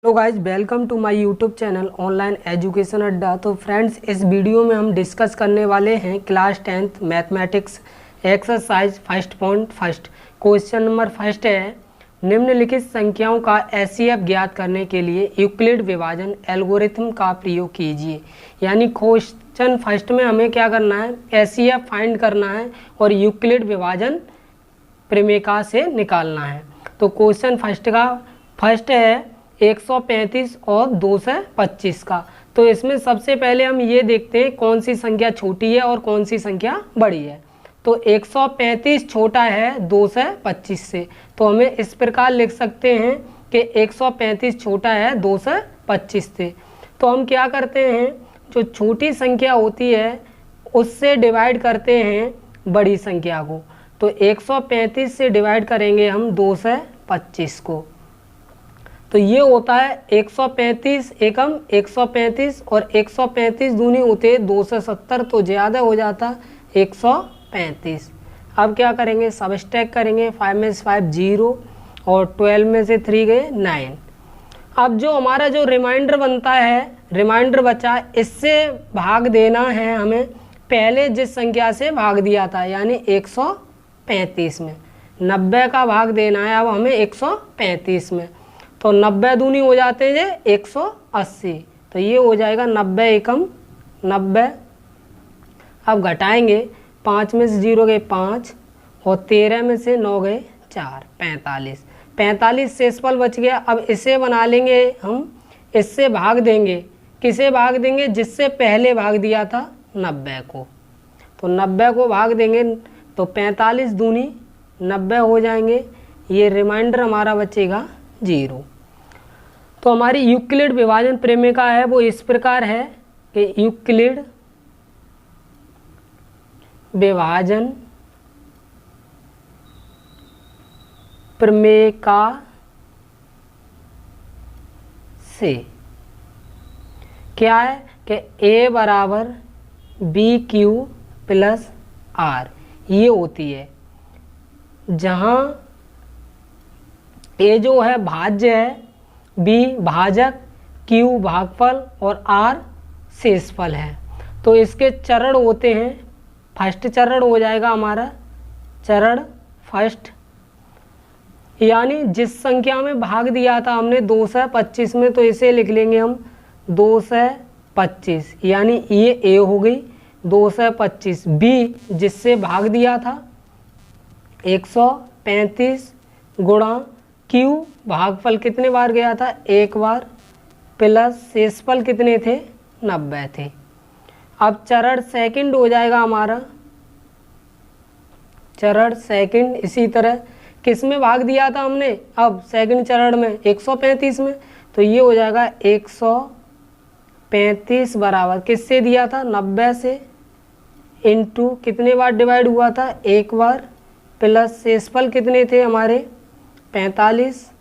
Hello guys, welcome to my YouTube channel online education अड्डा। तो friends, इस video में हम डिस्कस करने वाले हैं class 10th mathematics exercise 1.1 question number first है। निम्नलिखित संख्याओं का एचसीएफ ज्ञात करने के लिए यूक्लिड विभाजन एल्गोरिथम का प्रयोग कीजिए। यानी क्वेश्चन फर्स्ट में हमें क्या करना है, एचसीएफ फाइंड करना है और यूक्लिड विभाजन प्रमेय से निकालना है। तो क्वेश्चन फर्स्ट है 135 और 225 का। तो इसमें सबसे पहले हम ये देखते हैं कौन सी संख्या छोटी है और कौन सी संख्या बड़ी है। तो 135 छोटा है 225 से, तो हमें इस प्रकार लिख सकते हैं कि 135 छोटा है 225 से। तो हम क्या करते हैं, जो छोटी संख्या होती है उससे डिवाइड करते हैं बड़ी संख्या को। तो 135 से डिवाइड करेंगे हम 225 को, तो ये होता है 135 एकम 135 और 135 दूनी होते 270, तो ज़्यादा हो जाता 135। अब क्या करेंगे, सबस्ट्रैक्ट करेंगे। 5 में से 5 0 और 12 में से 3 गए 9। अब जो हमारा जो रिमाइंडर बनता है, रिमाइंडर बचा, इससे भाग देना है हमें पहले जिस संख्या से भाग दिया था, यानी 135 में 90 का भाग देना है अब हमें 135 में। तो 90 दूनी हो जाते हैं 180, तो ये हो जाएगा 90 एकम 90। अब घटाएंगे, 5 में से 0 गए 5 और 13 में से 9 गए 4, 45 शेषफल बच गया। अब इसे बना लेंगे हम, इससे भाग देंगे, किसे भाग देंगे, जिससे पहले भाग दिया था 90 को। तो 90 को भाग देंगे तो 45 दूनी 90 हो जाएंगे, ये रिमाइंडर हमारा बचेगा 0। तो हमारी यूक्लिड विभाजन प्रमेय का है वो इस प्रकार है कि यूक्लिड विभाजन प्रमेय का से क्या है कि A बराबर BQ प्लस R ये होती है, जहाँ A जो है भाज्य है, B भाजक, Q भागफल और R शेषफल है। तो इसके चरण होते हैं, फर्स्ट चरण हो जाएगा हमारा चरण फर्स्ट, यानी जिस संख्या में भाग दिया था हमने 225 में, तो इसे लिख लेंगे हम 225, यानी ये A हो गई 225। B जिससे भाग दिया था 135 गुणा Q भागफल कितने बार गया था, एक बार, प्लस शेषफल कितने थे 90 थे। अब चरण सेकंड हो जाएगा हमारा, चरण सेकंड इसी तरह किस में भाग दिया था हमने, अब सेकंड चरण में 135 में, तो ये हो जाएगा 135 बराबर किससे दिया था 90 से, इनटू कितने बार डिवाइड हुआ था एक बार, प्लस शेषफल कितने थे हमारे 45।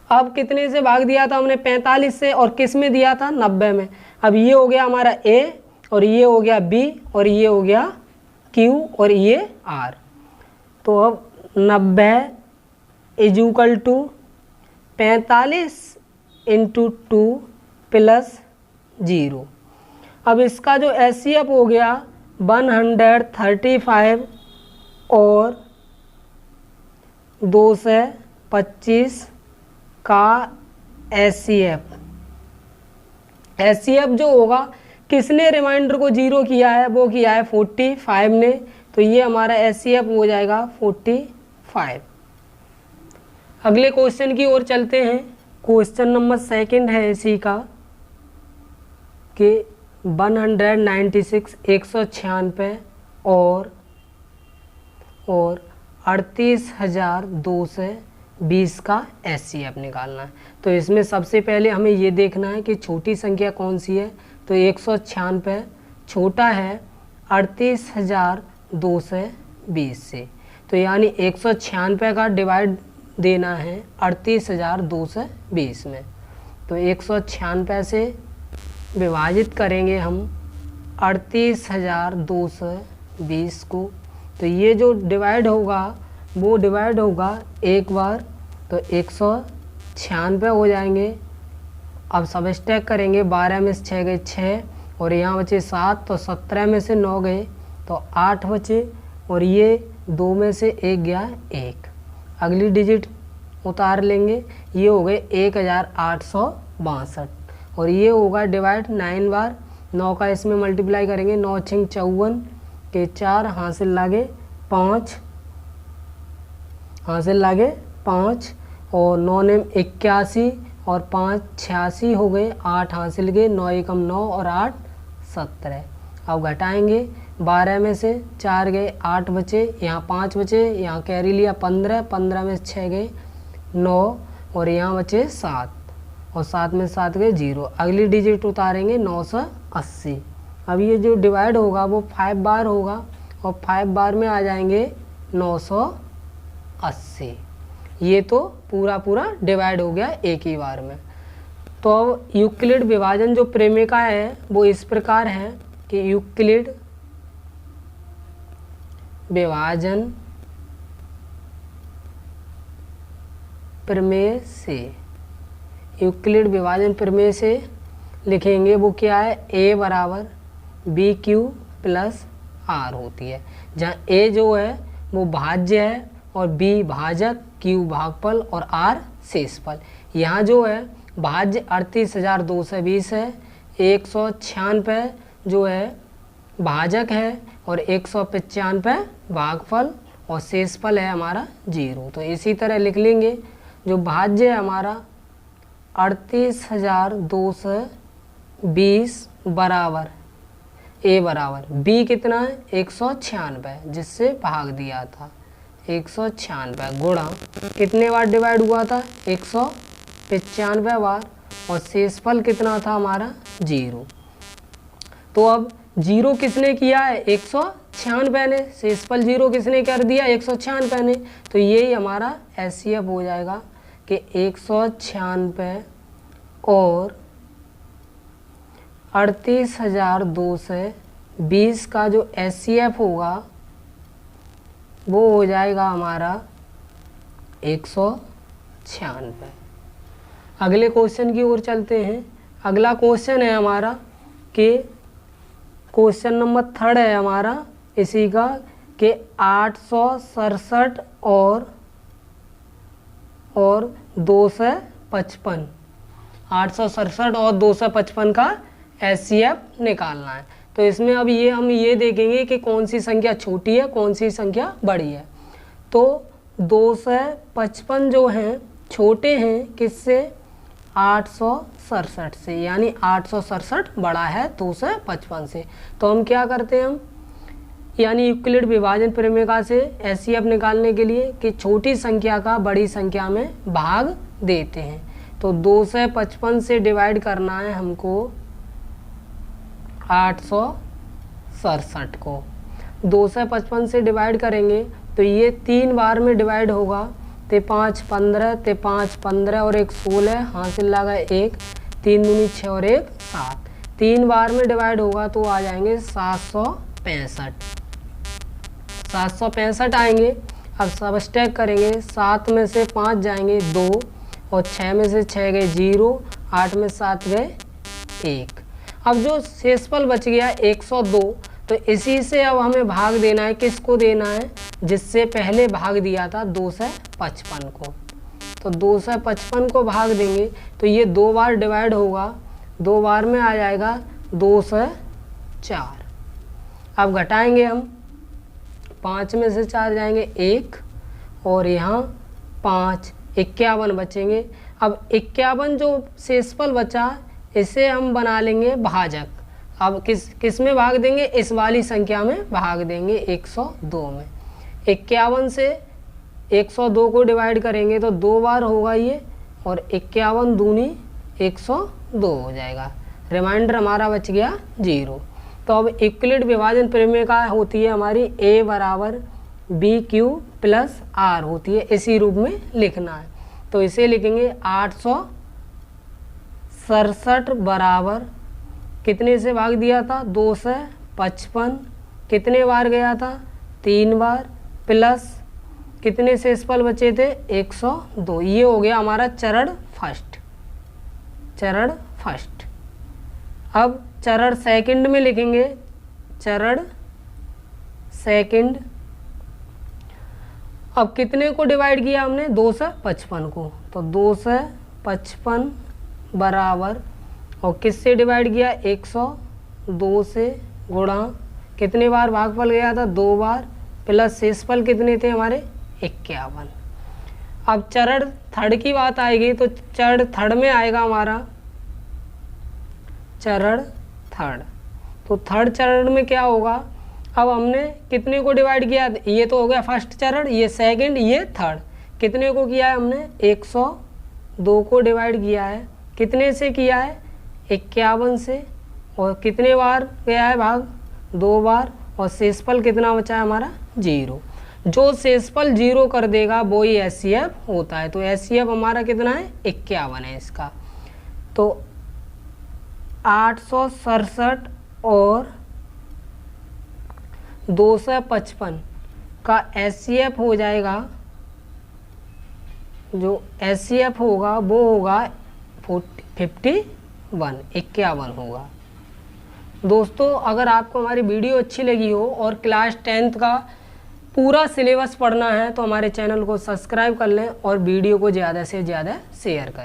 अब कितने से भाग दिया था हमने 45 से, और किस में दिया था 90 में। अब ये हो गया हमारा A और ये हो गया B और ये हो गया Q और ये R। तो अब 90 इजूकल टू 45 इंटू 2 प्लस 0। अब इसका जो एचसीएफ हो गया 135 और 225 का एचसीएफ जो होगा, किसने रिमाइंडर को 0 किया है, वो किया है 45 ने, तो ये हमारा एचसीएफ हो जाएगा 45। अगले क्वेश्चन की ओर चलते हैं। क्वेश्चन नंबर सेकंड है इसी का कि 196 196 और 38,220 का एचसीएफ निकालना है। तो इसमें सबसे पहले हमें ये देखना है कि छोटी संख्या कौन सी है। तो 196 छोटा है 38,220 से, तो यानी 196 का डिवाइड देना है 38,220 में। तो 196 से विभाजित करेंगे हम 38,220 को, तो ये जो डिवाइड होगा वो डिवाइड होगा एक बार, तो 96 हो जाएंगे। अब सब स्टैक करेंगे, 12 में से 6 गए 6 और यहाँ बचे 7, तो 17 में से 9 गए तो 8 बचे और ये 2 में से 1 गया 1। अगली डिजिट उतार लेंगे, ये हो गए 1862 और ये होगा डिवाइड 9 बार। 9 का इसमें मल्टीप्लाई करेंगे, 9 छिंग 54 के 4 हासिल लागे 5, हासिल लागे 5 और 9 ने 81 और 5 86 हो गए, 8 हासिल गए, 9 एकम 9 और 8 17। अब घटाएंगे, 12 में से 4 गए 8 बचे, यहाँ 5 बचे, यहाँ कैरी लिया 15, 15 में से 6 गए 9 और यहाँ बचे 7 और 7 में 7 गए 0। अगली डिजिट उतारेंगे 980। अब ये जो डिवाइड होगा वो 5 बार होगा और 5 बार में आ जाएंगे 980। ये तो पूरा डिवाइड हो गया एक ही बार में। तो अब यूक्लिड विभाजन जो प्रेमिका है वो इस प्रकार है कि यूक्लिड विभाजन प्रमेय से, यूक्लिड विभाजन प्रमेय से लिखेंगे वो क्या है, a बराबर बी क्यू प्लस आर होती है, जहाँ a जो है वो भाज्य है और b भाजक, q भागफल और r शेषफल। यहाँ जो है भाज्य 38,220 है, 196 जो है भाजक है और 195 भागफल और शेषफल है हमारा 0। तो इसी तरह लिख लेंगे, जो भाज्य है हमारा 38,220 बराबर a बराबर b कितना है 196 जिससे भाग दिया था 196 गुणा कितने बार डिवाइड हुआ था 195 बार और शेषफल कितना था हमारा 0। तो अब 0 किसने किया है 196 ने, शेषफल 0 किसने कर दिया 196 ने। तो यही हमारा एचसीएफ हो जाएगा कि 196 और 38,220 का जो एचसीएफ होगा वो हो जाएगा हमारा 196। अगले क्वेश्चन की ओर चलते हैं। अगला क्वेश्चन है हमारा कि क्वेश्चन नंबर 3 है हमारा इसी का कि 867 और 255, 867 और 255 का एचसीएफ निकालना है। तो इसमें अब ये हम ये देखेंगे कि कौन सी संख्या छोटी है कौन सी संख्या बड़ी है। तो 255 जो हैं छोटे हैं किससे 867 से, यानी 867 बड़ा है 255 से। तो हम क्या करते हैं हम यानी यूक्लिड विभाजन प्रमेय से एचसीएफ निकालने के लिए कि छोटी संख्या का बड़ी संख्या में भाग देते हैं। तो 255 से डिवाइड करना है हमको 867 को। 255 से डिवाइड करेंगे तो ये 3 बार में डिवाइड होगा, ते 5 15, ते 5 15 और 1 16, हासिल लगा 1, 3 दूनी 6 और 1 7। 3 बार में डिवाइड होगा तो आ जाएंगे 765 आएंगे। अब सब स्टैक करेंगे, 7 में से 5 जाएंगे 2 और 6 में से 6 गए 0, 8 में 7 गए 1। अब जो शेषफल बच गया 102, तो इसी से अब हमें भाग देना है, किसको देना है जिससे पहले भाग दिया था 255 को। तो 255 को भाग देंगे तो ये 2 बार डिवाइड होगा, 2 बार में आ जाएगा 204। अब घटाएंगे हम, 5 में से 4 जाएंगे 1 और यहाँ 5, 51 बचेंगे। अब 51 जो शेषफल बचा इसे हम बना लेंगे भाजक। अब किस में भाग देंगे, इस वाली संख्या में भाग देंगे 102 में। 51 से 102 को डिवाइड करेंगे तो 2 बार होगा ये और 51 दूनी 102 हो जाएगा। रिमाइंडर हमारा बच गया 0। तो अब यूक्लिड विभाजन प्रमेय का होती है हमारी a बराबर बी क्यू प्लस आर होती है, इसी रूप में लिखना है। तो इसे लिखेंगे 867 बराबर कितने से भाग दिया था 255, कितने बार गया था 3 बार, प्लस कितने शेषफल बचे थे 102। ये हो गया हमारा चरण फर्स्ट, चरण फर्स्ट। अब चरण सेकंड में लिखेंगे, चरण सेकंड। अब कितने को डिवाइड किया हमने, 2 से 55 को, तो 2 से 55 बराबर, और किससे डिवाइड किया, 102 से गुणा, कितने बार भागफल गया था, 2 बार, प्लस शेषफल कितने थे हमारे, 51। अब चरण थर्ड की बात आएगी, तो चरण थर्ड में आएगा हमारा चरण थर्ड। तो थर्ड चरण में क्या होगा, अब हमने कितने को डिवाइड किया, ये तो हो गया फर्स्ट चरण, ये सेकंड, ये थर्ड। कितने को किया है हमने, 102 को डिवाइड किया है, कितने से किया है, 51 से, और कितने बार गया है भाग, 2 बार, और शेषफल कितना बचा है हमारा, 0। जो शेषफल 0 कर देगा वो ही HCF होता है। तो HCF हमारा कितना है, 51 है इसका। तो 867 और 255 का HCF हो जाएगा, जो HCF होगा वो होगा 51 होगा। दोस्तों अगर आपको हमारी वीडियो अच्छी लगी हो और क्लास 10th का पूरा सिलेबस पढ़ना है तो हमारे चैनल को सब्सक्राइब कर लें और वीडियो को ज़्यादा से ज़्यादा शेयर करें।